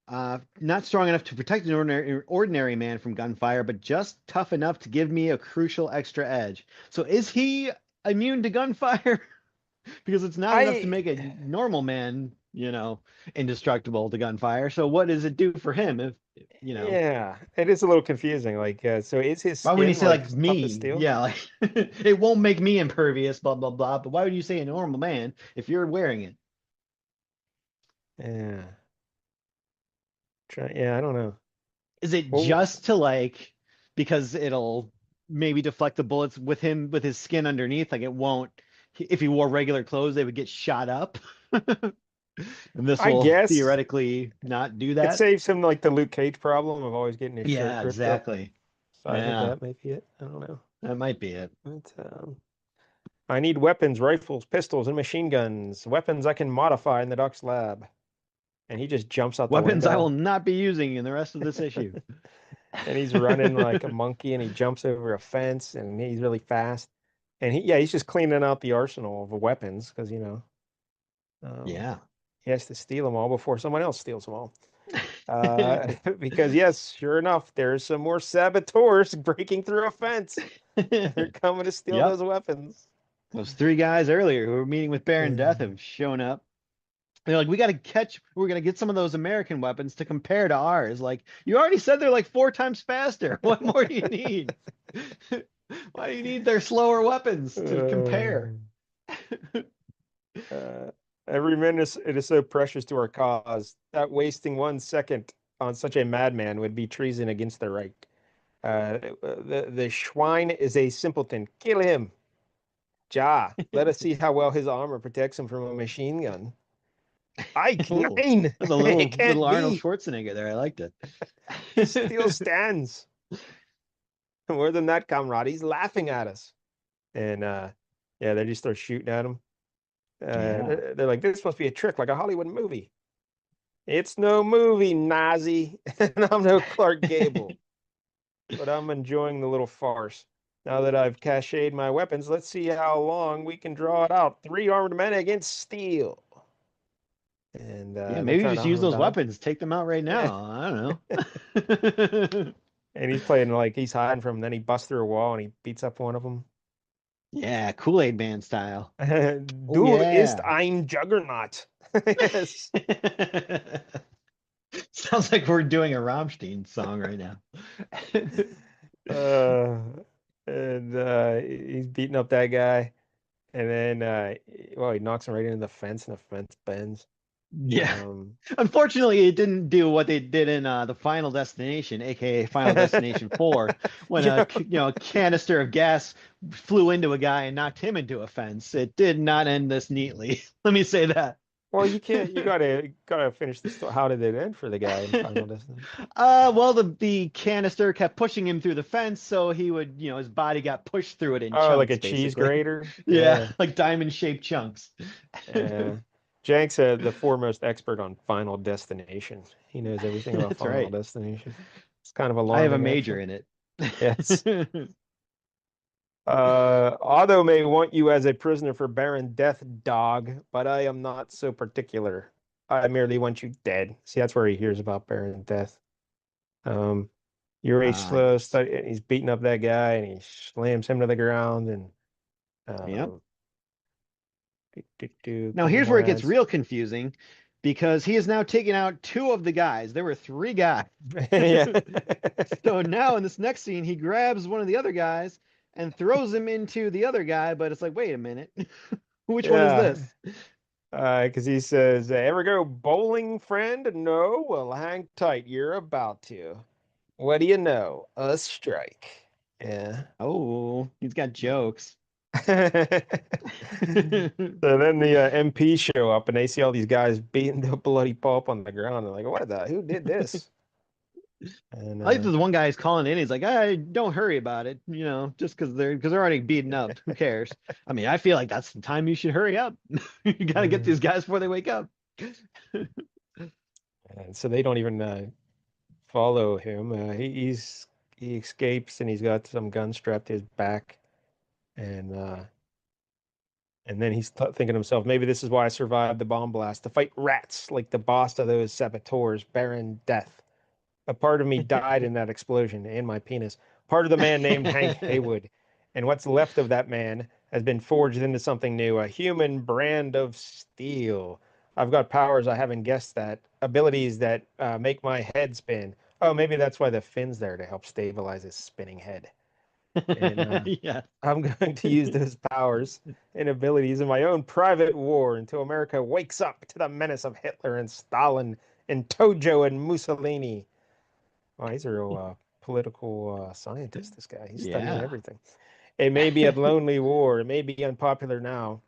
not strong enough to protect an ordinary man from gunfire, but just tough enough to give me a crucial extra edge. So is he immune to gunfire? Because it's not enough to I make a normal man, indestructible to gunfire. So what does it do for him if? yeah, it is a little confusing. Like so is his Why wouldn't you skin say like like tough as me? steel? Yeah, like it won't make me impervious, blah blah blah. But why would you say a normal man if you're wearing it? Yeah. Yeah, I don't know. Is it Well, just to like because it'll? maybe deflect the bullets with him with his skin underneath. Like it won't. If he wore regular clothes, they would get shot up. And this I will guess theoretically not do it that. saves him like the Luke Cage problem of always getting his shirt Yeah, ripped up. exactly. So I think Yeah, that may be it. I don't know. that might be it. But, I need weapons, rifles, pistols, and machine guns. Weapons I can modify in the Doc's lab. And he just jumps out the Weapons I will window. not be using in the rest of this issue. And he's running like a monkey and he jumps over a fence and he's really fast. And he's just cleaning out the arsenal of weapons because, um, Yeah. he has to steal them all before someone else steals them all. Because yes, sure enough, there's some more saboteurs breaking through a fence. They're coming to steal Yep. those weapons. Those three guys earlier who were meeting with Baron Death Uh, have shown up. They're like, we're gonna get some of those American weapons to compare to ours. Like, you already said they're like 4 times faster. What more do you need? Why do you need their slower weapons to compare? uh, every minute it is so precious to our cause that wasting 1 second on such a madman would be treason against the Reich. The Schwein is a simpleton. Kill him. Ja, let us see how well his armor protects him from a machine gun. Ike, Oh, nine! that's a It little can't Arnold be. Schwarzenegger there. I liked it. He still stands. More than that, comrade, he's laughing at us. And yeah, they just start shooting at him. Yeah. They're like, this must be a trick, like a Hollywood movie. It's no movie, Nazi, and I'm no Clark Gable, but I'm enjoying the little farce. Now that I've cached my weapons, let's see how long we can draw it out. Three armed men against steel. And Yeah, they're maybe trying to just hunt use him those down. weapons. Take them out right now. I don't know. And he's playing like he's hiding from him. Then he busts through a wall and he beats up one of them. Yeah, Kool-Aid Man style. Oh Du ist yeah. ein Juggernaut. Yes. Sounds like we're doing a Rammstein song right now. Uh, and he's beating up that guy. And then, well, he knocks him right into the fence, and the fence bends. Yeah. Um, Unfortunately, it didn't do what they did in the Final Destination, aka Final Destination 4, when yeah. a canister of gas flew into a guy and knocked him into a fence. It did not end this neatly. Let me say that. Well, you can't. You gotta finish the story. How did it end for the guy in Final Destination? Well, the canister kept pushing him through the fence, so he would, his body got pushed through it in Oh, like a chunks, cheese basically. grater. Yeah, Yeah. like diamond-shaped chunks. Yeah. Jenks, the foremost expert on Final Destination. He knows everything about That's Final right. Destination. It's kind of I have a alarming, major actually. in it. Yes. Otto may want you as a prisoner for Baron Death, dog, but I am not so particular. I merely want you dead. See, that's where he hears about Baron Death. Um, you're a Ah, slow yes. study. He's beating up that guy and he slams him to the ground and Yep. um, Now couple here's more where it gets ads. real confusing because he has now taken out two of the guys. There were three guys. Yeah. So now in this next scene, he grabs one of the other guys and throws him into the other guy, but it's like, wait a minute. Which one is Yeah. this? Because he says, ever go bowling, friend? No? Well, hang tight. You're about to. What do you know? A strike. Yeah. Oh, he's got jokes. So then the MP show up and they see all these guys beating the bloody pulp on the ground. They're like, what the? Who did this? And I like the one guy is calling in. He's like, "I don't hurry about it, just because they're already beaten up. Who cares? I mean, I feel like that's the time you should hurry up. You got to get uh, these guys before they wake up." and so they don't even follow him. He escapes and he's got some gun strapped to his back. And then he's thinking to himself, maybe this is why I survived the bomb blast to fight rats like the boss of those saboteurs, Baron Death. A part of me died in that explosion, and my penis. Part of the man named Hank Haywood. And what's left of that man has been forged into something new, a human brand of steel. I've got powers I haven't guessed at, abilities that make my head spin. Oh, maybe that's why the fin's there to help stabilize his spinning head. And Yeah. I'm going to use those powers and abilities in my own private war until America wakes up to the menace of Hitler and Stalin and Tojo and Mussolini. Oh, he's a real political scientist. This guy, he's studying Yeah. everything. It may be a lonely war. It may be unpopular now,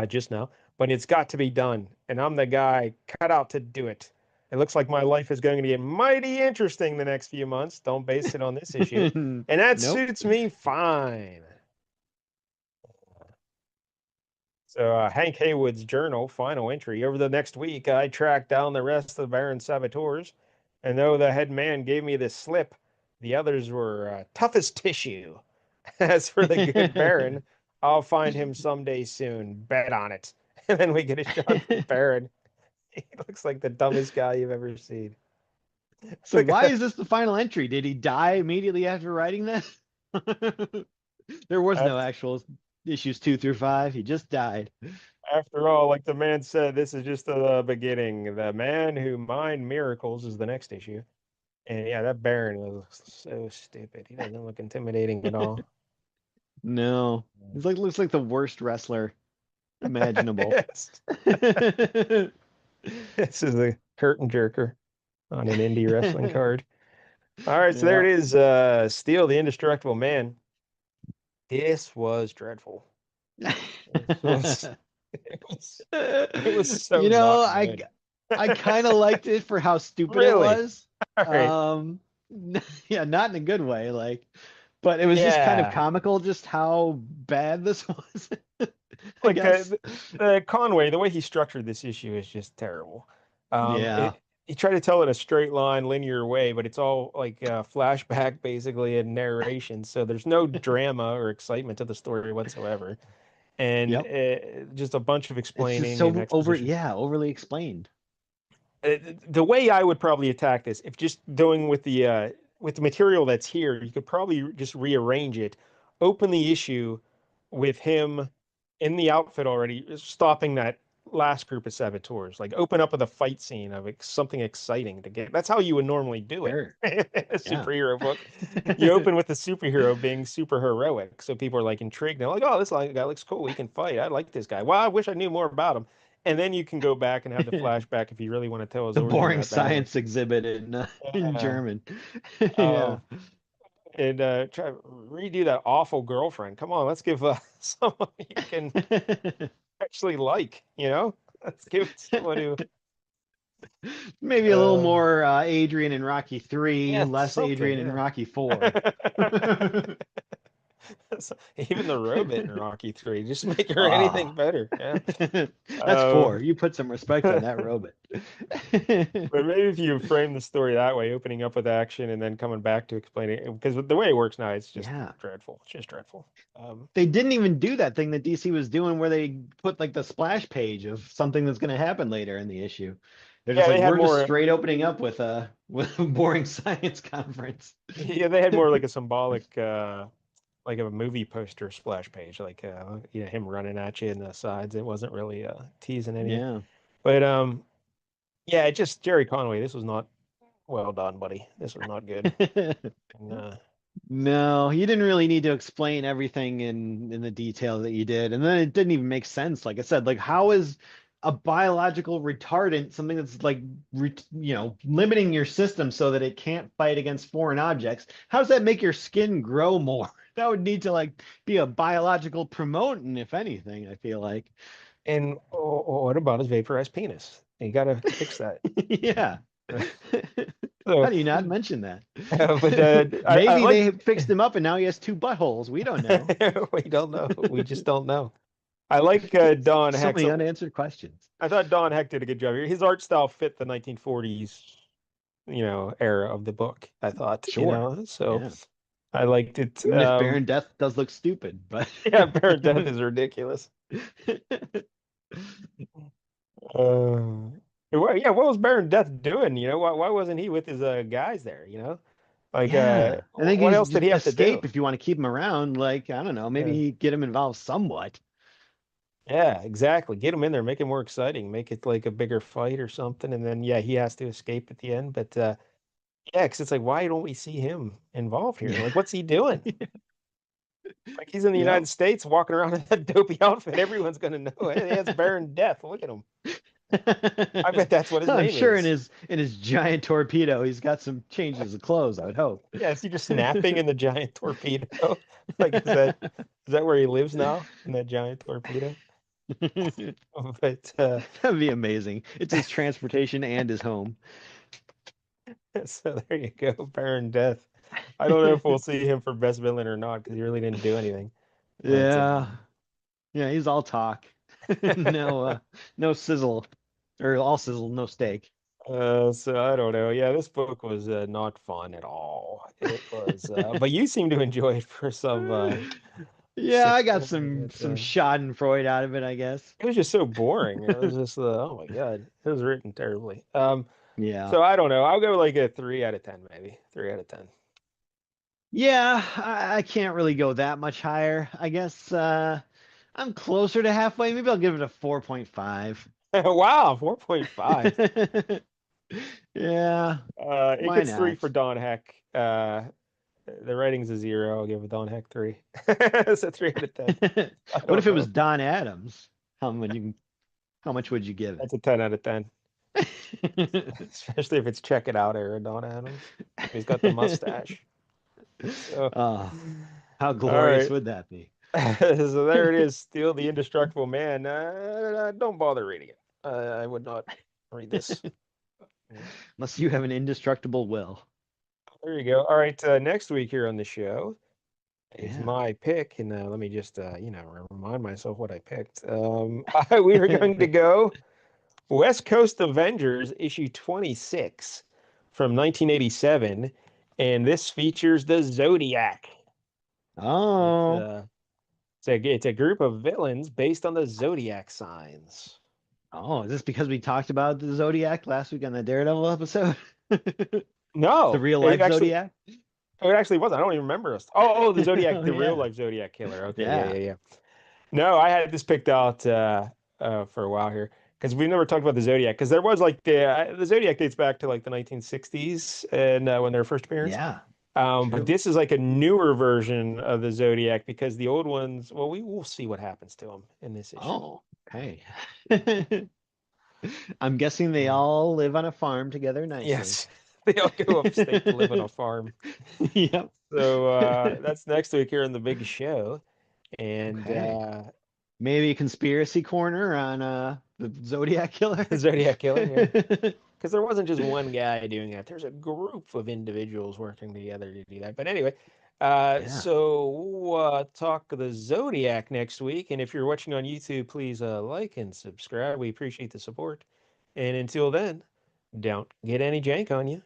just now, but it's got to be done. And I'm the guy cut out to do it. It looks like my life is going to get mighty interesting the next few months. Don't base it on this issue. And that Nope. suits me fine. So, Hank Haywood's journal, final entry. Over the next week, I tracked down the rest of Baron saboteurs. And though the head man gave me the slip, the others were tough as tissue. As for the good Baron, I'll find him someday soon. Bet on it. And then we get a shot from Baron. He looks like the dumbest guy you've ever seen. So why is this the final entry? Did he die immediately after writing this? There was no After, actual issues 2 through 5. He just died. after all, like the man said, this is just the beginning. The man who mined miracles is the next issue. And yeah, that Baron was so stupid. He doesn't look intimidating at all. No. He's like looks like the worst wrestler imaginable. Yes. This is a curtain jerker on an indie wrestling card. All right, so there Yeah. it is. Steel, the Indestructible Man. This was dreadful. This was it was it was so You know, not I good. I kind of liked it for how stupid it Really? was. All right. Um, yeah, not in a good way, like, but it was just kind of Yeah. comical just how bad this was, I Like guess. the Conway, the way he structured this issue is just terrible. Yeah. He tried to tell it a straight line, linear way, but it's all like flashback basically and narration. So there's no drama or excitement to the story whatsoever, and Yep. just a bunch of It's just explaining and so exposition. yeah, overly explained. The way I would probably attack this, if just doing with the material that's here, you could probably just rearrange it, open the issue with him in the outfit already, stopping that last group of saboteurs. Like open up with a fight scene of something exciting to get. That's how you would normally do it. Sure. A Yeah. superhero book. You open with the superhero being super heroic, so people are like intrigued. They're like, "Oh, this guy looks cool. He can fight. I like this guy. Well, I wish I knew more about him." And then you can go back and have the flashback if you really want to tell his The origin boring that badly. science exhibit in Yeah. German. Yeah. Um, and try redo that awful girlfriend. Come on, let's give someone you can actually like, you know? Let's give it someone who, Maybe a little uh, more Adrian in Rocky 3, yeah, less something, Adrian in yeah. Rocky 4. Even the robot in Rocky 3, just make her anything Ah, better. Yeah. that's Uh, 4. You put some respect on that robot. but maybe if you frame the story that way, opening up with action and then coming back to explain it, because the way it works now, it's just Yeah. dreadful. It's just dreadful. They didn't even do that thing that DC was doing where they put like the splash page of something that's going to happen later in the issue. They're just Yeah, like, they had we're just more. straight opening up with a boring science conference. Yeah, they had more like a symbolic, like a movie poster splash page, like him running at you in the sides. It wasn't really teasing anything. Yeah. But yeah, it just Gerry Conway. This was not well done, buddy. This was not good. And, No, you didn't really need to explain everything in the detail that you did. And then it didn't even make sense. Like I said, like how is a biological retardant something that's like limiting your system so that it can't fight against foreign objects? How does that make your skin grow more? That would need to like be a biological promotant, if anything, I feel like. what about his vaporized penis? You got to fix that. Yeah. How So, do you not mention that? but I Maybe like. they fixed him up and now he has two buttholes. We don't know. We don't know. We just don't know. I like Don So Heck. many So unanswered questions. I thought Don Heck did a good job here. His art style fit the 1940s, era of the book, I thought, Sure. so Yeah. I liked it. Even if Baron Death does look stupid, but Yeah, Parent Death is ridiculous. Uh, yeah, what was Baron Death doing? Why wasn't he with his guys there? Like, yeah, I think what he's else did just he have to do? escape if you want to keep him around. Like, I don't know, Yeah, maybe get him involved somewhat. yeah, exactly. Get him in there, make it more exciting, make it like a bigger fight or something, and then yeah, he has to escape at the end. But yeah, because it's like, why don't we see him involved here? Yeah. Like, what's he doing? Like he's in the Yep. United States walking around in that dopey outfit. Everyone's gonna know. Hey, that's Baron Death. Look at him. I bet that's what his I'm name sure is. in his giant torpedo, he's got some changes of clothes, I would hope. Yeah, is he just napping in the giant torpedo? Like, is that where he lives now? In that giant torpedo? But That'd be amazing. It's his transportation and his home. so there you go, Baron Death. I don't know if we'll see him for best villain or not because he really didn't do anything. But Yeah. Yeah, he's all talk. No no sizzle. Or all sizzle, no steak. so I don't know. Yeah, this book was not fun at all. It was, but you seem to enjoy it for some Yeah, sick I got reason. some Schadenfreude out of it, I guess. It was just so boring. It was just, oh my God, it was written terribly. Yeah. So I don't know. I'll go like a 3 out of 10, maybe 3 out of 10. Yeah, I can't really go that much higher. I guess I'm closer to halfway. Maybe I'll give it a 4.5. Wow, 4.5. Yeah, It why gets three not? for Don Heck. The rating's a 0. I'll give it Don Heck 3. It's a 3 out of 10. I What if don't it was know. Don Adams? How much would you give That's a 10 out of 10. it? Especially if it's check it out era Don Adams. He's got the mustache. So, Oh, how all glorious right. would that be? So there it is. Still the Indestructible Man. Don't bother reading it. I would not read this. Unless you have an indestructible will. There you go. All right. Next week here on the show is Yeah. my pick, and let me just remind myself what I picked. We were going to go West Coast Avengers issue 26 from 1987, and this features the Zodiac. It's Oh. uh, it's a group of villains based on the zodiac signs. Oh, is this because we talked about the Zodiac last week on the Daredevil episode? The No, real it life actually Zodiac? it actually wasn't. I don't even remember us. Oh, the Zodiac, Oh the real yeah. life Zodiac killer. Okay, yeah, Yeah. yeah, yeah. No, I had this picked out for a while here because we never talked about the Zodiac because there was like the Zodiac dates back to like the 1960s and when their first appearance. Yeah. But True. this is like a newer version of the Zodiac because the old ones, well, we will see what happens to them in this issue. Oh, okay. I'm guessing they Uh, all live on a farm together nicely. yes, they all go upstate to live on a farm. Yep. So that's next week here on the big show. And Okay. Maybe a conspiracy corner on the Zodiac killer. Zodiac killer, yeah. Because there wasn't just one guy doing that. There's a group of individuals working together to do that. But anyway, Yeah. so we'll talk the Zodiac next week. And if you're watching on YouTube, please like and subscribe. We appreciate the support. And until then, don't get any jank on you.